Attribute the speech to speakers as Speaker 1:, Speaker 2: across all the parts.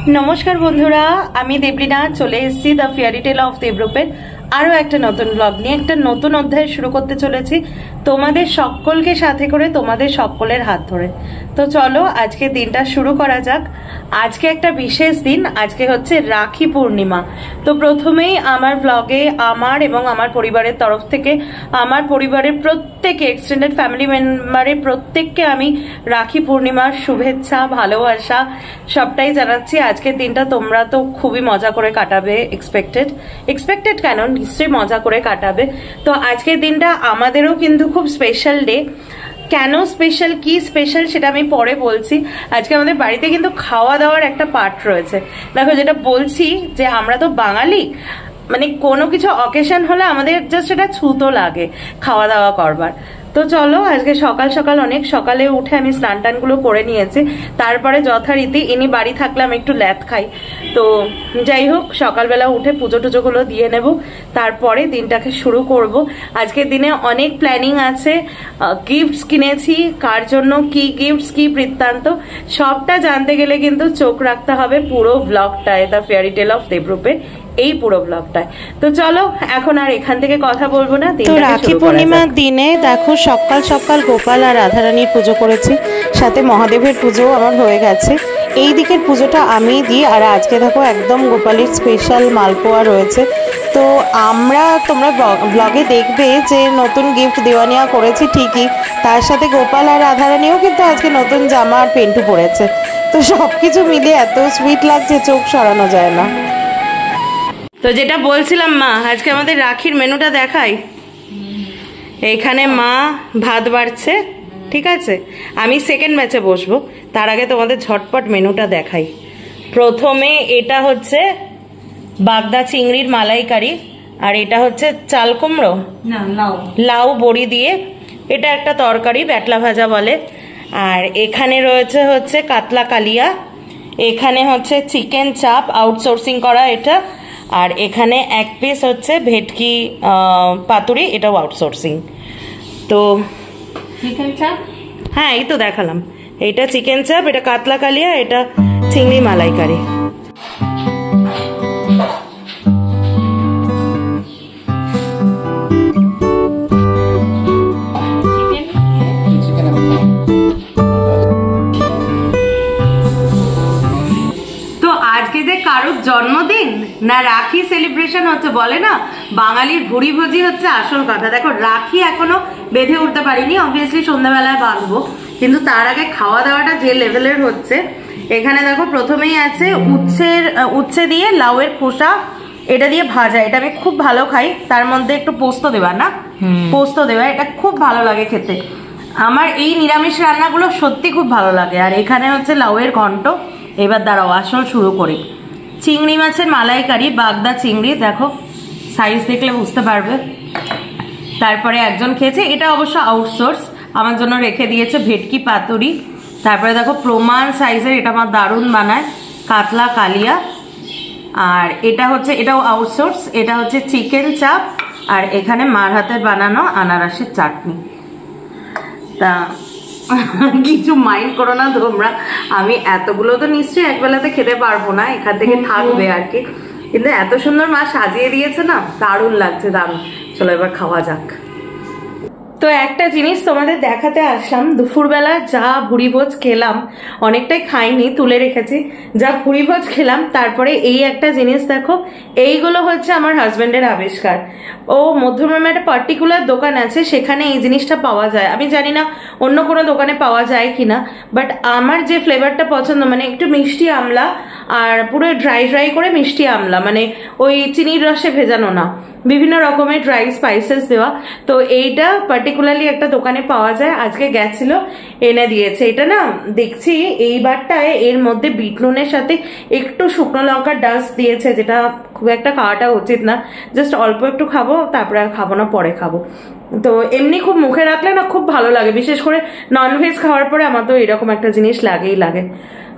Speaker 1: नमस्कार बंधुरा आमी देवलीना चले एसेছি দ্য ফেয়ারি টেল অফ দেবরূপের আরো একটা নতুন ব্লগ নিয়ে একটা নতুন অধ্যায় শুরু করতে চলেছি তোমাদের সকলকে সাথে করে তোমাদের সকলের হাত ধরে। তো চলো আজকে দিনটা শুরু করা যাক। আজকে একটা বিশেষ দিন, আজকে হচ্ছে রাখি পূর্ণিমা। তো প্রথমেই আমার ব্লগে আমার এবং আমার পরিবারের তরফ থেকে আমার পরিবারের প্রত্যেক এক্সটেন্ডেড ফ্যামিলি মেম্বারের প্রত্যেককে আমি রাখি পূর্ণিমার শুভেচ্ছা ভালোবাসা সবটাই জানাচ্ছি। আজকের দিনটা তোমরা তো খুবই মজা করে কাটাবে, এক্সপেক্টেড কেন নিশ্চয়ই মজা করে কাটাবে। তো আজকের দিনটা আমাদেরও কিন্তু খুব স্পেশাল ডে। কেন স্পেশাল, কি স্পেশাল সেটা আমি পরে বলছি। আজকে আমাদের বাড়িতে কিন্তু খাওয়া দাওয়ার একটা পার্ট রয়েছে। দেখো যেটা বলছি যে আমরা তো বাঙালি, মানে কোনো কিছু অকেশন হলে আমাদের জাস্ট এটা ছুতো লাগে খাওয়া দাওয়া করবার। তো চলো আজকে সকাল সকাল অনেক সকালে উঠে আমি স্নান টান গুলো করে নিয়েছি। তারপরে যথারীতি ইনি বাড়ি থাকলে আমি একটু ল্যাথ খাই। তো যাই হোক সকালবেলা উঠে পুজো টুজো গুলো দিয়ে নেব, তারপরে দিনটাকে শুরু করব। আজকের দিনে অনেক প্ল্যানিং আছে, গিফটস কিনেছি, কার জন্য কি গিফটস কি বৃত্তান্ত সবটা জানতে গেলে কিন্তু চোখ রাখতে হবে পুরো ব্লগটায়, দ্য ফেয়ারি টেল অফ দেবরূপের এই পুরো ব্লগটায়। তো চলো এখন আর এখান থেকে কথা বলবো না। তো রাখি পূর্ণিমার দিনে দেখো সকাল সকাল গোপাল আর রাধারানীর পুজো করেছি, সাথে মহাদেবের পুজো আমার হয়ে গেছে। এই দিকের পুজোটা আমি দিই। আর আজকে দেখো একদম গোপালের স্পেশাল মালপোয়া রয়েছে। তো তোমরা ব্লগে দেখবে যে নতুন গিফট দেওয়া নেওয়া করেছি ঠিকই, তার সাথে গোপাল আর রাধারানীও কিন্তু আজকে নতুন জামা আর পেন্টু পরেছে। তো সবকিছু মিলে এত সুইট লাগছে চোখ সরানো যায় না। তো যেটা বলছিলাম মা, আজকে আমাদের রাখির মেনুটা দেখাই। এইখানে মা ভাত বাড়ছে, ঠিক আছে, আমি সেকেন্ড ব্যাচে বসবো। তার আগে তোমাদের ঝটপট মেনুটা দেখাই। প্রথমে এটা হচ্ছে বাগদা চিংড়ির মালাইকারি, আর এটা হচ্ছে চাল কুমড়ো না লাউ বড়ি দিয়ে এটা একটা তরকারি, ব্যাটলা ভাজা বলে। আর এখানে রয়েছে হচ্ছে কাতলা কালিয়া, এখানে হচ্ছে চিকেন চাপ আউটসোর্সিং করা এটা, আর এখানে এক পিস হচ্ছে ভেটকি পাতুরি, এটাও আউটসোর্সিং। তো চিকেন চাপ, হ্যাঁ এই তো দেখালাম, এটা চিকেন চাপ, এটা কাতলা কালিয়া, এটা চিংড়ি মালাইকারি। কারোর জন্মদিন না রাখি সেলিব্রেশন হচ্ছে, বলে না বাঙালির ভুড়ি ভোজি হচ্ছে আসল কথা। দেখো রাখি এখনো বেঁধে উঠতে পারিনি, অবভিয়াসলি সন্ধ্যাবেলায় বাঁধবো, কিন্তু তার আগে খাওয়া দাওয়াটা যে লেভেলের হচ্ছে। এখানে দেখো প্রথমেই আছে উচ্ছে দিয়ে লাউয়ের খোসা, এটা দিয়ে ভাজা, এটা আমি খুব ভালো খাই। তার মধ্যে একটু পোস্ত দেবা, না পোস্ত দেবা, এটা খুব ভালো লাগে খেতে। আমার এই নিরামিষ রান্নাগুলো সত্যি খুব ভালো লাগে। আর এখানে হচ্ছে লাউয়ের ঘন্ট। এবার দাঁড়াও আসল শুরু করি। চিংড়ি মাছের মালাইকারি, বাগদা চিংড়ি, দেখো সাইজ দেখলে বুঝতে পারবে। তারপরে একজন খেয়েছে, এটা অবশ্য আউটসোর্স, আমার জন্য রেখে দিয়েছে ভেটকি পাতুরি। তারপরে দেখো প্রমাণ সাইজের, এটা আমার দারুণ বানায়, কাতলা কালিয়া। আর এটা হচ্ছে, এটাও আউটসোর্স, এটা হচ্ছে চিকেন চাপ। আর এখানে মার হাতের বানানো আনারসের চাটনি। তা কিছু মাইন্ড করো না তোমরা, আমি এতগুলো তো নিশ্চয়ই একবেলাতে খেতে পারবো না, এখান থেকে থাকবে আর কি, কিন্তু এত সুন্দর মা সাজিয়ে দিয়েছে না, দারুণ লাগছে, দারুণ। চলো এবার খাওয়া যাক। তো একটা জিনিস তোমাদের দেখাতে আসলাম, দুপুরবেলা যা ভুড়িভোজ খেলাম, অনেকটাই খাইনি তুলে রেখেছি, যা ভুড়িভোজ খেলাম, তারপরে এই একটা জিনিস দেখো, এইগুলো হচ্ছে আমার হাজবেন্ডের আবিষ্কার। ও মধ্যমগ্রামে একটা পার্টিকুলার দোকান আছে, সেখানে এই জিনিসটা পাওয়া যায়। আমি জানি না অন্য কোনো দোকানে পাওয়া যায় কিনা, বাট আমার যে ফ্লেভারটা পছন্দ, মানে একটু মিষ্টি আমলা আর পুরো ড্রাই করে মিষ্টি আমলা, মানে ওই চিনির রসে ভেজানো না, বিভিন্ন রকমের ড্রাই স্পাইসেস দেওয়া। তো এইটা পার্টিকুলারলি একটা দোকানে পাওয়া যায়, আজকে গেছিল এনে দিয়েছে। এটা না দেখছি এইবারটায় এর মধ্যে বিট নুনের সাথে একটু শুকনো লঙ্কার ডাস্ট দিয়েছে, যেটা খুব একটা খাওয়াটা উচিত না, জাস্ট অল্প একটু খাবো, তারপরে আর খাবো না, পরে খাবো। তো এমনি খুব মুখে রাখলে না খুব ভালো লাগে, বিশেষ করে ননভেজ খাওয়ার পরে আমার তো এরকম একটা জিনিস লাগেই লাগে।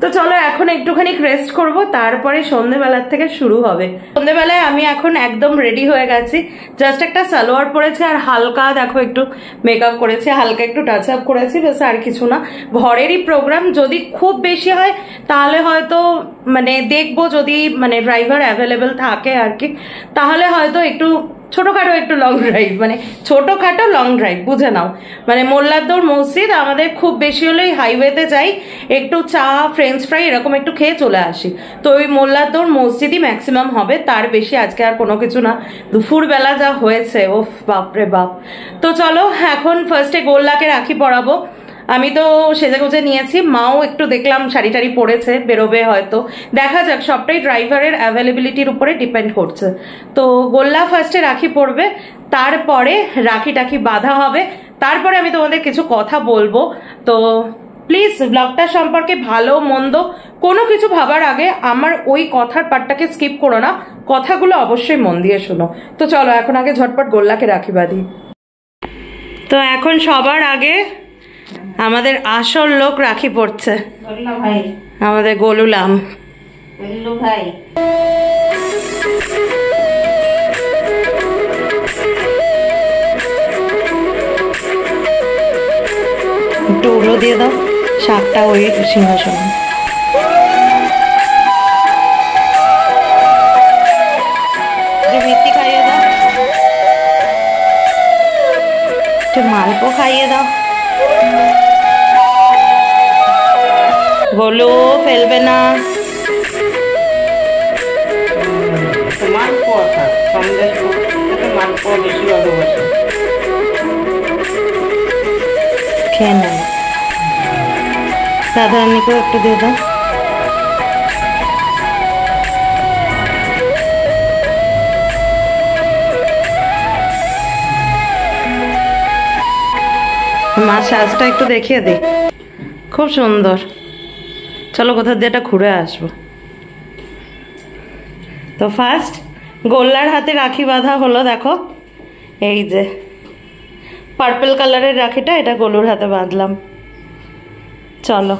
Speaker 1: তো চলো এখন একটুখানি রেস্ট করব, তারপরে সন্ধ্যেবেলার থেকে শুরু হবে। সন্ধ্যেবেলায় আমি এখন একদম রেডি হয়ে গেছি, জাস্ট একটা সালোয়ার পরেছি আর হালকা দেখো একটু মেকআপ করেছি, হালকা একটু টাচ আপ করেছি, বেশ আর কিছু না। ঘরেরই প্রোগ্রাম, যদি খুব বেশি হয় তাহলে হয়তো মানে দেখবো, যদি মানে ড্রাইভার অ্যাভেলেবেল থাকে আর কি, তাহলে হয়তো একটু ছোটখাটো একটু লং ড্রাইভ, মানে ছোটখাটো লং ড্রাইভ বুঝে নাও, মানে মোল্লারদৌড় মসজিদ আমাদের খুব বেশি হলেই হাইওয়েতে যাই, একটু চা ফ্রেঞ্চ ফ্রাই এরকম একটু খেয়ে চলে আসি। তো ওই মোল্লারদৌড় মসজিদই ম্যাক্সিমাম হবে, তার বেশি আজকে আর কোনো কিছু না। দুপুরবেলা যা হয়েছে ওফ বাপরে বাপ। তো চলো এখন ফার্স্টে গোল্লাকে রাখি পরাবো। আমি তো সেজেগুজে নিয়েছি, মাও একটু দেখলাম শাড়ি টাড়ি পরেছে, বেরোবে হয়তো, দেখা যাক, সবটাই ড্রাইভারের অ্যাভেলেবিলিটির উপরে ডিপেন্ড করছে। তো গোল্লা ফার্স্টে রাখি পরবে, তারপরে রাখি টাখি বাঁধা হবে, তারপরে আমি তোমাদের কিছু কথা বলবো। তো প্লিজ ব্লগটা সম্পর্কে ভালো মন্দ কোনো কিছু ভাবার আগে আমার ওই কথার পার্টটাকে স্কিপ করো না, কথাগুলো অবশ্যই মন দিয়ে শোনো। তো চলো এখন আগে ঝটপট গোল্লাকে রাখি বাঁধি। তো এখন সবার আগে আমাদের আসল লোক রাখি পড়ছে, আমাদের গোলুলাম ভাই। একটু উলো দিয়ে দাও, শাকটা ওই সিংহাসনে। মিষ্টি খাইয়ে দাও, একটু মালপো খাইয়ে দাও। গোলু ফেলবে না,
Speaker 2: মালপোয়া থাক, সন্দেশ মালপোয়া বেশি ভালোবাসে,
Speaker 1: খেয়ে নেন। সাধারণকে একটু দিয়ে দাও। মার সাজটা একটু দেখিয়ে দিই, খুব সুন্দর। চলো কোথাও দিয়ে এটা ঘুরে আসবো। তো ফার্স্ট গোল্লার হাতে রাখি বাঁধা হলো, দেখো এই যে পার্পল কালারের রাখিটা, এটা গোলুর হাতে বাঁধলাম। চলো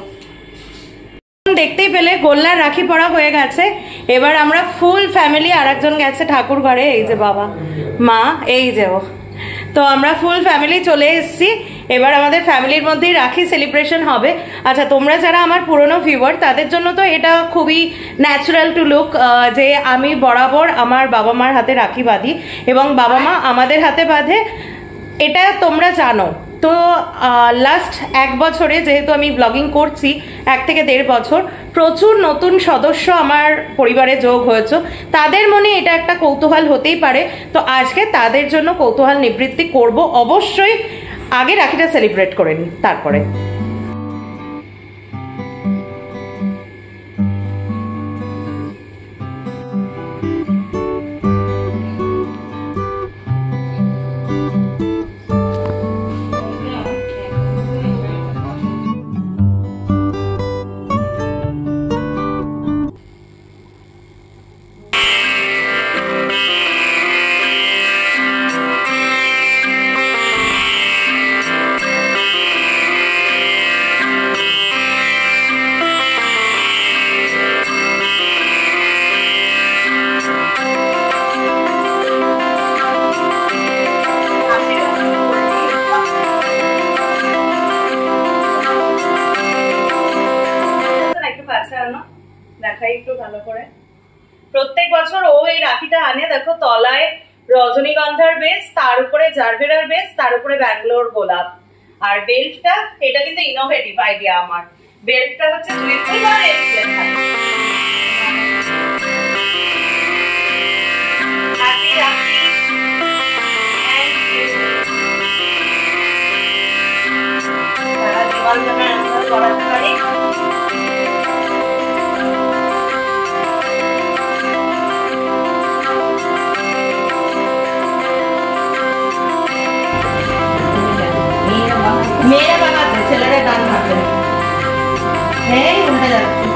Speaker 1: দেখতেই পেলে গোল্লার রাখি পরা হয়ে গেছে। এবার আমরা ফুল ফ্যামিলি, আর একজন গেছে ঠাকুর ঘরে, এই যে বাবা মা, এই যে ও। তো আমরা ফুল ফ্যামিলি চলে এসেছি, এবার আমাদের ফ্যামিলির মধ্যেই রাখি সেলিব্রেশন হবে। আচ্ছা তোমরা যারা আমার পুরনো ভিউয়ার, তাদের জন্য তো এটা খুবই ন্যাচারাল টু লুক যে আমি বরাবর আমার বাবা মার হাতে রাখি বাঁধি এবং বাবা মা আমাদের হাতে বাঁধে, এটা তোমরা জানো। তো লাস্ট 1 বছরে যেহেতু আমি ব্লগিং করছি, 1 থেকে 1.5 বছর, প্রচুর নতুন সদস্য আমার পরিবারে যোগ হয়েছে, তাদের মনে এটা একটা কৌতূহল হতেই পারে। তো আজকে তাদের জন্য কৌতূহল নিবৃত্তি করব, অবশ্যই আগে রাখিটা সেলিব্রেট করে নিই তারপরে। দেখাই একটু ভালো করে। প্রত্যেক বছর ও এই রাখিটা আনে, দেখো তলায় রজনীগন্ধার বেস, তার উপরে জারবেরার বেস, তার উপরে ব্যাঙ্গালোর গোলাপ, আর বেল্টটা এটা কিন্তু ইনোভেটিভ আইডিয়া আমার, বেল্টটা হচ্ছে টুইস্টেড আর এক্সেল। হ্যাপি রাখি সারা জীবন যেন আমরা করাতে পারি। মেয়েরা বানাতে, ছেলেরা গান হাতে, এই উল্টে যাচ্ছে।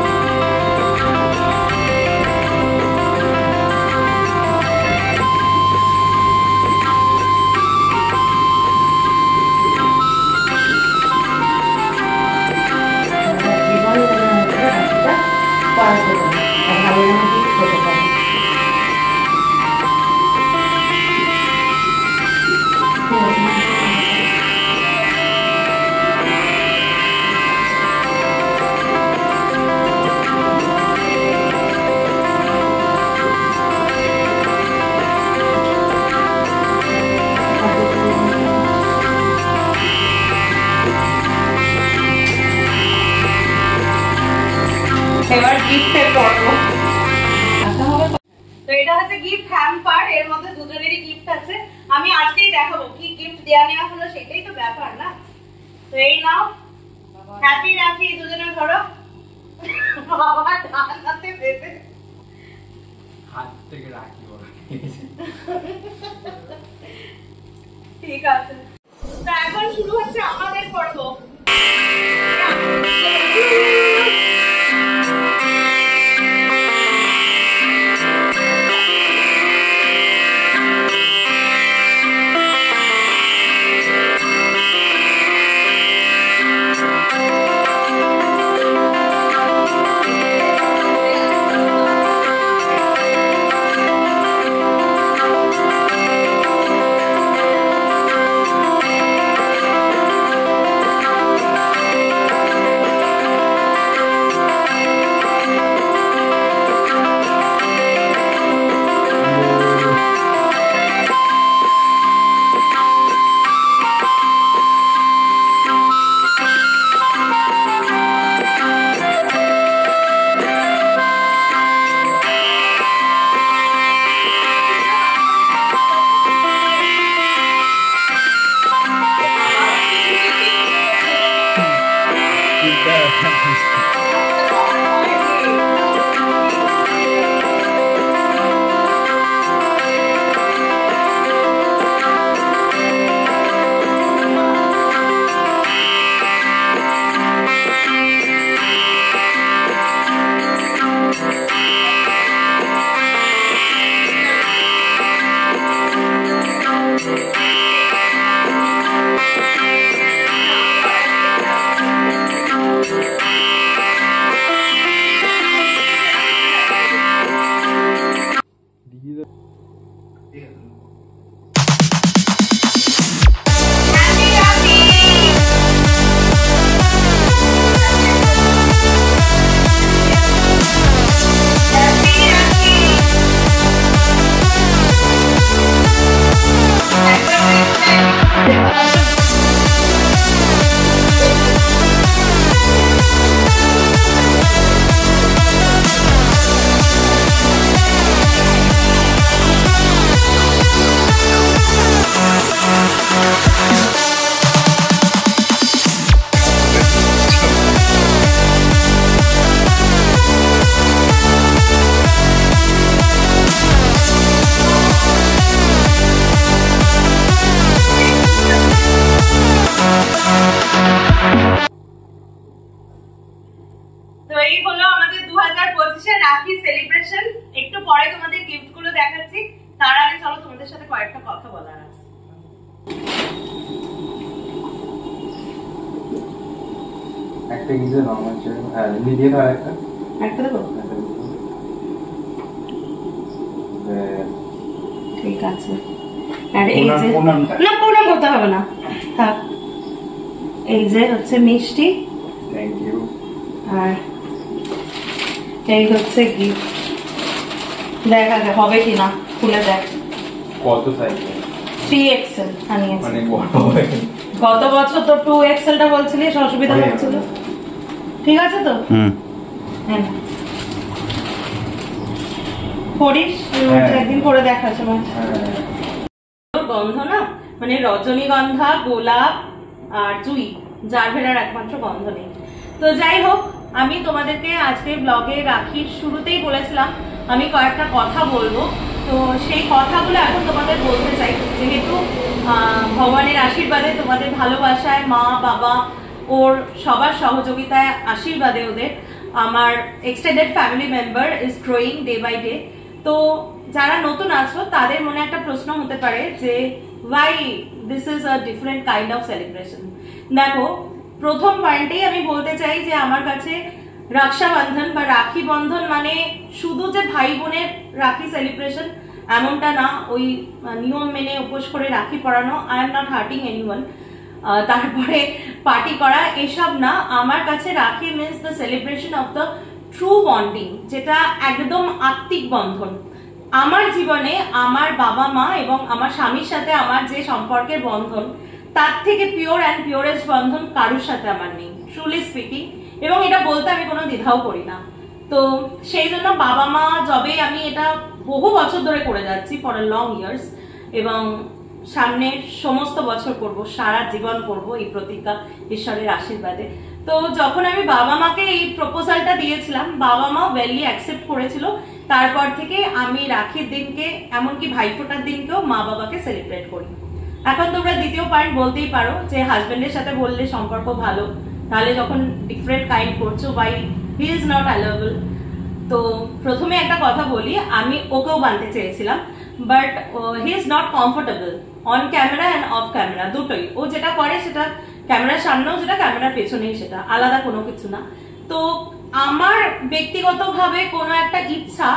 Speaker 1: গিফট আছে, আমি আজকেই দেখাবো কি গিফট দেয়া নেওয়া হলো, সেটাই তো ব্যাপার না। তো এই নাও, হ্যাপি রাখি দুজনে ধরো। বাবা হাতে পেতে
Speaker 3: হাত থেকে রাখি বলে
Speaker 1: ঠিক আছে। তো এখন শুরু হচ্ছে আমাদের পর্ব। রাখি সেলিব্রেশন। একটু পরে তোমাদের গিফট গুলো দেখাচ্ছি, তার আগে চলো তোমাদের সাথে কয়েকটা কথা বলার আছে।
Speaker 3: একটা কিছু নরমাল ছিল, হ্যাঁ নিয়ে দাও একটা
Speaker 1: দেবো, ঠিক আছে। আর এই যে না পুরো করতে হবে না, থাক। এই যে হচ্ছে মিষ্টি,
Speaker 3: থ্যাংক ইউ।
Speaker 1: আর এই হচ্ছে গিফট। দেখ আগে হবে কিনা, খুলে দেখ।
Speaker 3: কত সাইজ?
Speaker 1: 3XL আনিয়েছি।
Speaker 3: মানে বড় হবে।
Speaker 1: গত বছর তো 2XL টা বলছিলিস, অসুবিধা হচ্ছিল। ঠিক আছে তো? হ্যাঁ পড়িস, একদিন করে দেখাস আমার। গন্ধ না, মানে রজনীগন্ধা, গোলাপ আর জুই, জারভেরার একমাত্র গন্ধ নেই। তো যাই হোক, আমি তোমাদেরকে আজকে ব্লগে রাখির শুরুতেই বলেছিলাম আমি কয়েকটা কথা বলবো। তো সেই কথাগুলো এখন তোমাদের বলতে চাই, যেহেতু ভগবানের আশীর্বাদে, তোমাদের ভালোবাসায়, মা বাবা ওর সবার সহযোগিতায়, আশীর্বাদে ওদের, আমার extended family member is growing day by day. তো যারা নতুন আছো তাদের মনে একটা প্রশ্ন হতে পারে যে why this is a different kind of celebration. দেখো, প্রথম পয়েন্টেই আমি বলতে চাই যে আমার কাছে রক্ষাবন্ধন বা রাখি বন্ধন মানে শুধু যে ভাই বোনের রাখি সেলিব্রেশন এমনটা না, ওই নিয়ম মেনে উপোস করে রাখি পরানো, I am not hurting anyone, তারপরে পার্টি করা, এসব না। আমার কাছে রাখি means the celebration of the true bonding, যেটা একদম আত্মিক বন্ধন। আমার জীবনে আমার বাবা মা এবং আমার স্বামীর সাথে আমার যে সম্পর্কের বন্ধন, তার থেকে পিওর অ্যান্ড পিওরেস্ট বন্ধন কারোর সাথে আমার নেই, ট্রুলি স্পিকিং। এবং এটা বলতে আমি কোনো দ্বিধাও করি না। তো সেই জন্য বাবা মা, যবে আমি এটা বহু বছর ধরে করে যাচ্ছি, ফর আ লং ইয়ার্স, এবং সামনে সমস্ত বছর করব, সারা জীবন করব এই প্রতিজ্ঞা ঈশ্বরের আশীর্বাদে। তো যখন আমি বাবা মাকে এই প্রপোজালটা দিয়েছিলাম, বাবা মা ওয়েলি অ্যাকসেপ্ট করেছিল। তারপর থেকে আমি রাখির দিনকে, এমনকি ভাইফোঁটার দিনকেও মা বাবাকে সেলিব্রেট করি। এখন তোমরা দ্বিতীয় পয়েন্ট বলতেই পারো যে হাজবেন্ডের সাথে বললে সম্পর্ক ভালো, তাহলে যখন ডিফারেন্ট কাইন্ড করছো, why he is not allowable. তো প্রথমে একটা কথা বলি, আমি ওকেও বানতে চেয়েছিলাম, but he is not comfortable on camera and of camera, দুটোই। ও যেটা করে সেটা ক্যামেরার সামনেও যেটা, ক্যামেরার পেছনেই সেটা, আলাদা কোনো কিছু না। তো আমার ব্যক্তিগতভাবে কোনো একটা ইচ্ছা,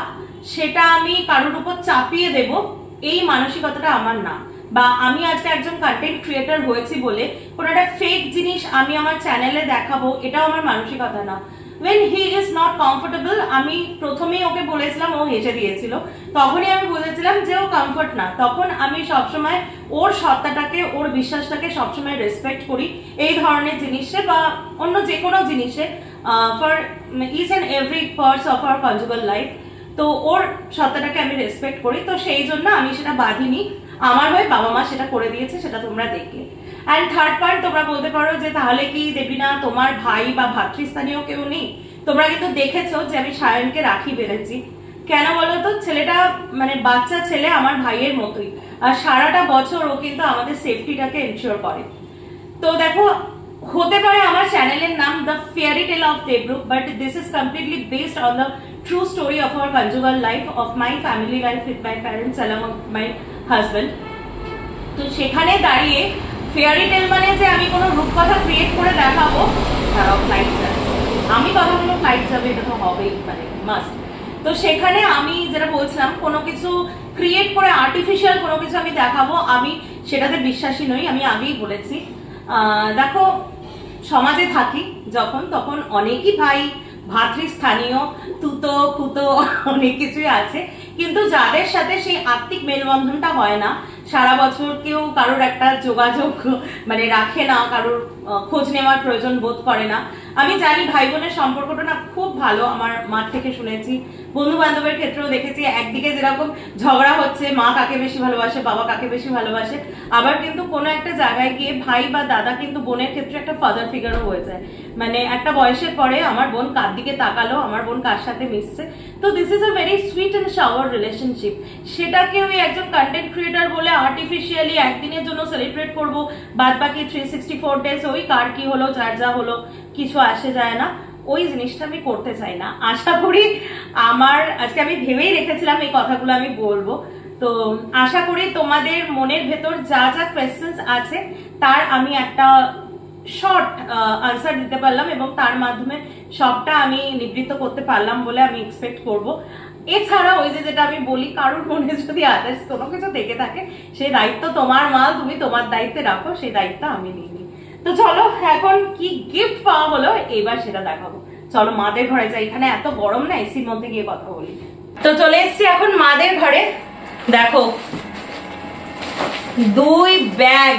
Speaker 1: সেটা আমি কারোর উপর চাপিয়ে দেব, এই মানসিকতাটা আমার না। বা আমি আজকে একজন কন্টেন্ট ক্রিয়েটর হয়েছি বলে কোনো একটা ফেক জিনিস আমি আমার চ্যানেলে দেখাবো, এটাও আমার মানসিকতা না। when he is not comfortable, আমি প্রথমেই ওকে বলেছিলাম, ও হেসে দিয়েছিল, তখনই আমি বুঝেছিলাম যে ও কমফর্ট না। তখন আমি সবসময় ওর সত্তাটাকে, ওর বিশ্বাসটাকে সবসময় রেসপেক্ট করি এই ধরনের জিনিসে বা অন্য যে কোনো জিনিসে, for each and every parts of our conjugal life. তো ওর সত্তাটাকে আমি রেসপেক্ট করি, তো সেই জন্য আমি সেটা বাঁধিনি। আমার হয়ে বাবা মা সেটা করে দিয়েছে, সেটা তোমরা দেখলে। অ্যান্ড থার্ড পয়েন্ট, তোমরা বলতে পারো যে তাহলে কি দেবলীনা তোমার ভাই বা ভাতৃস্থানীয় কেউ নেই? তোমরা কিন্তু দেখেছো যে আমি সায়নকে রাখি বেঁধেছি। কেন বলো তো? ছেলেটা মানে বাচ্চা ছেলে আমার ভাইয়ের মতোই, আর সারাটা বছর ও কিন্তু আমাদের সেফটিটাকে এনশিওর করে। তো দেখো, হতে পারে আমার চ্যানেলের নাম the fairy tale of Debrup, but this is completely based on the true story of our conjugal life, of my family life with my parents along with my husband. তো সেখানে দাঁড়িয়ে ফেয়ারি টেল মানে যে আমি কোনো রূপকথা ক্রিয়েট করে দেখাবো, তারাও ফ্লাইট যাবে, আমি কথাগুলো ফ্লাইট যাবে, এটা তো হবেই, মানে মাস্ট। তো সেখানে আমি যেটা বলছিলাম, কোনো কিছু ক্রিয়েট করে আর্টিফিশিয়াল কোনো কিছু আমি দেখাবো, আমি সেটাতে বিশ্বাসী নই। আমি আগেই বলেছি, দেখো সমাজে থাকি যখন, তখন অনেকই ভাই ভাতৃস্থানীয় তুতো খুতো অনেক কিছুই আছে, কিন্তু যাদের সাথে সেই আত্মিক মেলবন্ধনটা হয় না, সারা বছর কেউ কারোর একটা যোগাযোগ মানে রাখে না, কারোর খোঁজ নেওয়ার প্রয়োজন বোধ করে না। আমি জানি ভাই বোনের সম্পর্কটা না খুব ভালো, আমার মা থেকে শুনেছি, বন্ধু বান্ধবের ক্ষেত্রেও দেখেছি। একদিকে যেরকম ঝগড়া হচ্ছে, মা কাকে বেশি ভালোবাসে, বাবা কাকে বেশি ভালোবাসে, আবার কিন্তু কোনো একটা জায়গায় গিয়ে ভাই বা দাদা কিন্তু বোনের ক্ষেত্রে একটা ফাদার ফিগারও হয়ে যায়। মানে একটা বয়সের পরে আমার বোন কার দিকে তাকালো, আমার বোন কার সাথে মিশছে, তো this is a very sweet and shower relationship. সেটাকে ওই একজন কন্টেন্ট ক্রিয়েটার বলে আর্টিফিশিয়ালি একদিনের জন্য সেলিব্রেট করবো, বাদ বাকি 364 ডেজ ওই কার কি হলো, যার যা হলো, কিছু আসে যায় না, ওই জিনিসটা আমি করতে চাই না। আশা করি আমার, আজকে আমি ভেবেই রেখেছিলাম এই কথাগুলো আমি বলবো, তো আশা করি তোমাদের মনের ভেতর যা যা কোয়েশ্চেন্স আছে তার আমি একটা শর্ট আনসার দিতে পারলাম, এবং তার মাধ্যমে সবটা আমি নিবৃত্ত করতে পারলাম বলে আমি এক্সপেক্ট করব। এছাড়া ওই যে যেটা আমি বলি, কারোর মনে যদি আদার্স কোনো কিছু থেকে থাকে, সেই দায়িত্ব তোমার মাল, তুমি তোমার দায়িত্বে রাখো, সেই দায়িত্ব আমি নিইনি। তো চলো, এখন কি গিফট পাওয়া হলো এবার সেটা দেখাবো। চলো মাদের ঘরে যাই, এখানে এত গরম না, এসির মধ্যে গিয়ে কথা বলি। তো চলে এসছি এখন মাদের ঘরে। দেখো 2 ব্যাগ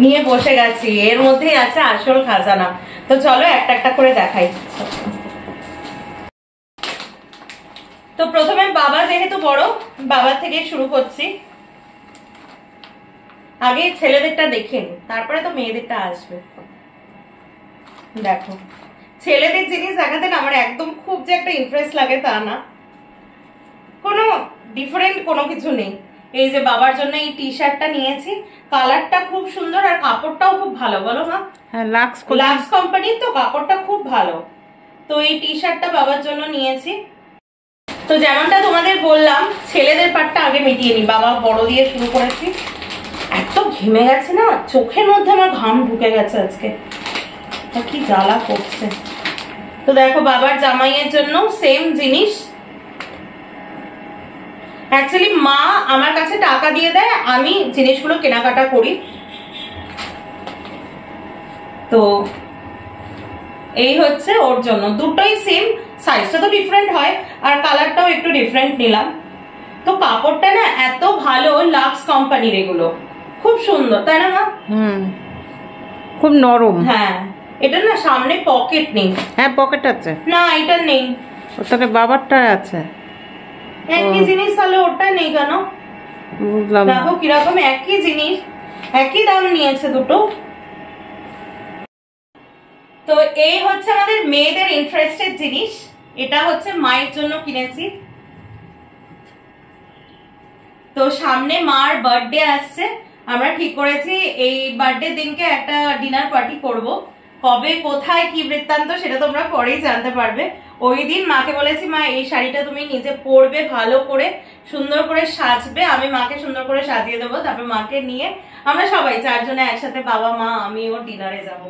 Speaker 1: নিয়ে বসে গেছি, এর মধ্যেই আছে আসল খাজানা। তো চলো একটা একটা করে দেখাই। তো প্রথমে বাবা যেহেতু বড়, বাবার থেকে শুরু করছি। আগে ছেলেদেরটা দেখেন, তারপরে তো মেয়েদেরটা আসবে। দেখো, ছেলেদের জিনিস দেখাতে না আমার একদম খুব যে একটা ইন্টারেস্ট লাগে তা না, কোনো ডিফারেন্ট কোনো কিছু নেই। এই যে বাবার জন্য এই টি শার্টটা নিয়েছি, কালারটা খুব সুন্দর আর কাপড়টাও খুব ভালো, বলো না?
Speaker 2: হ্যাঁ, লাক্স
Speaker 1: কোম্পানির তো কাপড়টা খুব ভালো। তো এই টি শার্টটা বাবার জন্য নিয়েছি। তো যেমনটা তোমাদের বললাম, ছেলেদের পার্টটা আগে মিটিয়ে নি, বাবা বড় দিয়ে শুরু করেছি। এত ঘেমে গেছে না, চোখের মধ্যে আমার ঘাম ঢুকে গেছে আজকে, কি জ্বালা করছে। তো দেখো বাবার জামাইয়ের জন্য সেম জিনিস। অ্যাকচুয়ালি মা আমার কাছে টাকা দিয়ে দেয়, আমি জিনিসগুলো কেনাকাটা করি। তো এই হচ্ছে ওর জন্য, দুটোই সেম, সাইজটা তো ডিফারেন্ট হয় আর কালারটাও একটু ডিফারেন্ট নিলাম। তো কাপড়টা না এত ভালো, লাক্স কোম্পানির, এগুলো খুব সুন্দর, তাই না মা?
Speaker 2: খুব নরম।
Speaker 1: হ্যাঁ, এটা না সামনে পকেট নেই।
Speaker 2: হ্যাঁ, পকেট আছে
Speaker 1: না, এটা নেই।
Speaker 2: ওটাকে বাবারটা আছে।
Speaker 1: একই জিনিস, তাহলে ওটা নেই কেন?
Speaker 2: বুঝলাম না।
Speaker 1: দেখো কিরকম, একই জিনিস একই দাম নিয়েছে দুটো। তো এই হচ্ছে আমাদের মেয়েদের ইন্টারেস্টেড জিনিস। এটা হচ্ছে মায়ের জন্য কিনেছি। তো সামনে মার বার্থডে আসছে, আমরা ঠিক করেছি এই বার্থডে দিনকে একটা ডিনার পার্টি করব। কবে কোথায় কি বৃত্তান্ত সেটা তোমরা পরেই জানতে পারবে। ওই দিন মাকে বলেছি, মা এই শাড়িটা তুমি নিজে পরবে, ভালো করে সুন্দর করে সাজবে, আমি মাকে সুন্দর করে সাজিয়ে দেবো, তারপর মাকে নিয়ে আমরা সবাই চারজনে একসাথে, বাবা মা আমি ওর ডিনারে যাব।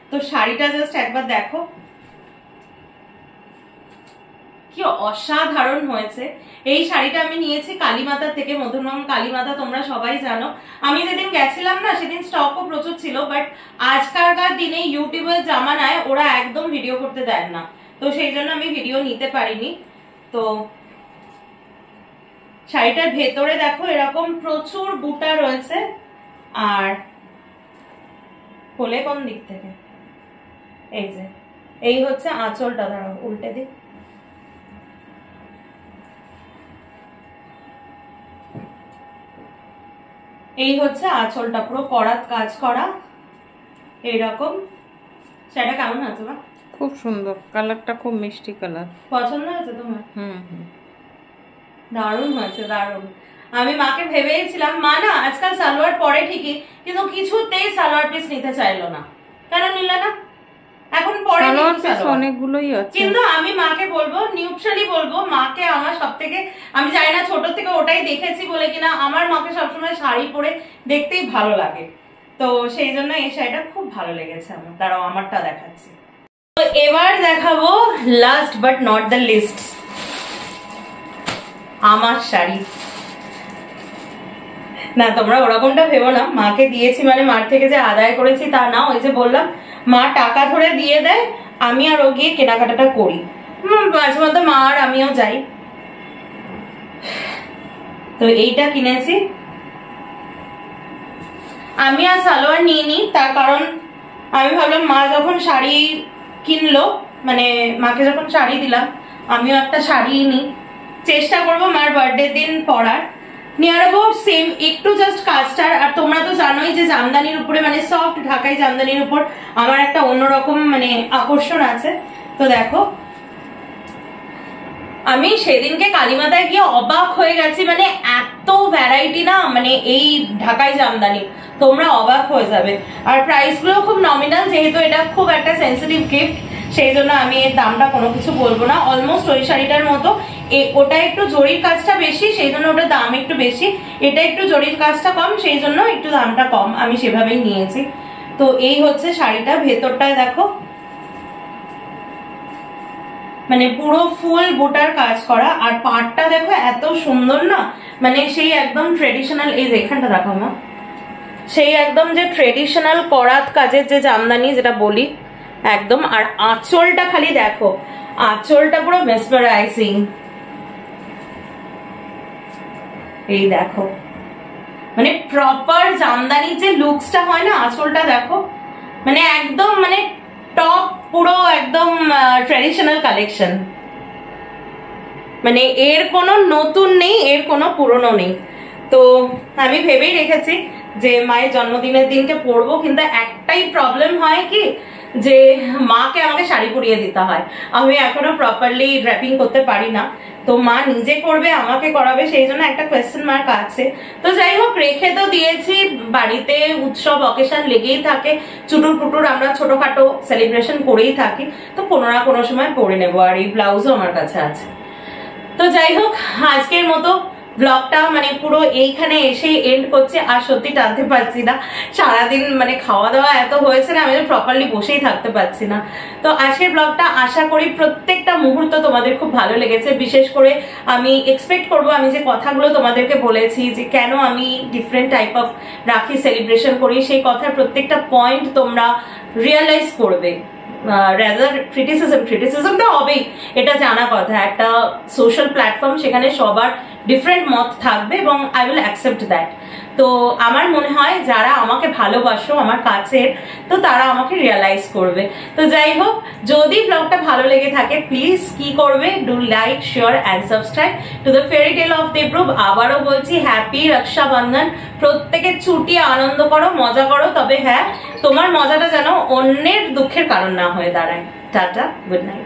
Speaker 1: তো শাড়িটা জাস্ট একবার দেখো কি অসাধারণ হয়েছে। এই শাড়িটা আমি নিয়েছি কালীমাতা থেকে, মধুরমম কালীমাতা তোমরা সবাই জানো। আমি যেদিন গেছিলাম না সেদিন স্টকও প্রচুর ছিল, বাট আজকালকার দিনে ইউটিউবের জামানায় ওরা একদম ভিডিও করতে দেন না, তো সেই জন্য আমি ভিডিও নিতে পারিনি। তো শাড়িটার ভেতরে দেখো এরকম প্রচুর বুটা রয়েছে, আর খোলে কোন দিক থেকে, এই যে এই হচ্ছে আঁচলটা, দাঁড়াও উল্টে দিই। এই হচ্ছে আঁচলটা, পুরো করাত কাজ করা এইরকম। সেটা কেমন আছে না?
Speaker 2: খুব সুন্দর, কালারটা খুব মিষ্টি কালার।
Speaker 1: পছন্দ হয়েছে তোমার?
Speaker 2: হুম,
Speaker 1: দারুণ হয়েছে, দারুণ। আমি মাকে ভেবেছিলাম, মা না আজকাল সালোয়ার পরে ঠিকই, কিন্তু কিছুতেই সালোয়ার পিস নিতে চাইলো না। কেন নিলে না? এখন পরে
Speaker 2: অনেকগুলোই আছে,
Speaker 1: কিন্তু আমি মাকে বলবো, নিউট্রালি বলবো, মাকে আমার সব থেকে, আমি জানি না ছোট থেকে ওটাই দেখেছি বলে কিনা, আমার মাকে সবসময় শাড়ি পরে দেখতেই ভালো লাগে। তো সেই জন্য এই শাড়িটা খুব ভালো লেগেছে আমার। দাঁড়াও আমারটা দেখাচ্ছি। তো এবার দেখাবো last but not the least, আমার শাড়ি। না তোমরা ওরকমটা ভেবো না, মাকে দিয়েছি মানে মার থেকে যে আদায় করেছি তা না। ওই যে বললাম, মা টাকা ধরে দিয়ে দেয়, আমি আর ও গিয়ে কেনাকাটাটা করি। মাঝে মধ্যে মা আর আমিও যাই। তো এইটা কিনেছি। আমি আর সালোয়ার নিইনি, তার কারণ আমি ভাবলাম মা যখন শাড়ি কিনলো, মানে মাকে যখন শাড়ি দিলাম, আমিও একটা শাড়ি নিই, চেষ্টা করবো মার বার্থডে দিন পরার। নিয়ার অ্যাবাউট সেম, একটু জাস্ট কাস্টার। আর তোমরা তো জানোই যে জামদানির উপরে, মানে সফট ঢাকাই জামদানির উপর আমার একটা অন্যরকম মানে আকর্ষণ আছে। তো দেখো আমি সেদিনকে কালীমাতায় গিয়ে অবাক হয়ে গেছি, মানে এত ভ্যারাইটি না, মানে এই ঢাকাই জামদানি, তোমরা অবাক হয়ে যাবে। আর প্রাইস গুলো খুব নমিনাল, যেহেতু এটা খুব একটা সেন্সিটিভ গিফট, সেই জন্য আমি এর দামটা কোনো কিছু বলবো না। অলমোস্ট ওই শাড়িটার মতো, ওটা একটু জরির কাজটা বেশি, সেই জন্য ওটার দাম একটু বেশি। এটা একটু জরির কাজটা কম, সেই জন্য একটু দামটা কম, আমি সেভাবেই নিয়েছি। তো এই হচ্ছে শাড়িটা, ভেতরটায় দেখো মানে পুরো ফুল বুটার কাজ করা, আর পাড়টা দেখো এত সুন্দর না, মানে সেই একদম ট্রেডিশনাল। এই যে এখানটা দেখো না, সেই একদম যে ট্রেডিশনাল করাত কাজের যে জামদানি যেটা বলি একদম। আর আঁচলটা খালি দেখো, আঁচলটা পুরো মেসমারাইজিং। এই দেখো মানে প্রপার জামদানি যে লুকসটা হয় না, আঁচলটা দেখো মানে একদম মানে টপ, পুরো একদম ট্রেডিশনাল কালেকশন। মানে এর কোনো নতুন নেই, এর কোনো পুরনো নেই। তো আমি ভেবেই রেখেছি যে মায়ের জন্মদিনের দিনকে পরবো, কিন্তু একটাই প্রবলেম হয় কি, যে মাকে আমাকে শাড়ি পরিয়ে দিতে হয়, আমি এখনো প্রপারলি ড্র্যাপিং করতে পারি না। তো মা নিজে করবে, আমাকে করাবে, সেই জন্য একটা কোয়েশ্চেন মার্ক আছে। তো যাই হোক, রেখে তো দিয়েছি, বাড়িতে উৎসব অকেশন লেগেই থাকে, চুটুর পুটুর আমরা ছোটখাটো সেলিব্রেশন করেই থাকি, তো কোনো না কোনো সময় পরে নেবো। আর এই ব্লাউজও আমার কাছে আছে। তো যাই হোক, আজকের মতো ব্লগটা মানে পুরো এইখানে এসে এন্ড করছে। আর সত্যি টানতে পারছি না, সারাদিন মানে খাওয়া দাওয়া এত হয়েছে না, আমি প্রপারলি বসেই থাকতে পারছি না। তো আজকের ব্লগটা আশা করি প্রত্যেকটা মুহূর্ত তোমাদের খুব ভালো লেগেছে। বিশেষ করে আমি এক্সপেক্ট করব, আমি যে কথাগুলো তোমাদেরকে বলেছি যে কেন আমি ডিফারেন্ট টাইপ অফ রাখি সেলিব্রেশন করি, সেই কথার প্রত্যেকটা পয়েন্ট তোমরা রিয়েলাইজ করবে। রাদার ক্রিটিসিজম তো হবেই, এটা জানা কথা, একটা সোশ্যাল প্ল্যাটফর্ম, সেখানে সবার ডিফারেন্ট মত থাকবে এবং আই উইল অ্যাকসেপ্ট দ্যাট। তো আমার মনে হয় যারা আমাকে ভালোবাসো আমার কাছের, তো তারা আমাকে রিয়েলাইজ করবে। তো যাই হোক, যদি ব্লগটা ভালো লেগে থাকে প্লিজ কি করবে, do like, share and subscribe to the fairy tale of Debrup. আবারও বলছি হ্যাপি রক্ষাবন্ধন। প্রত্যেকে ছুটি আনন্দ করো, মজা করো, তবে হ্যাঁ তোমার মজাটা যেন অন্যের দুঃখের কারণ না হয়ে দাঁড়ায়। Tata, good night.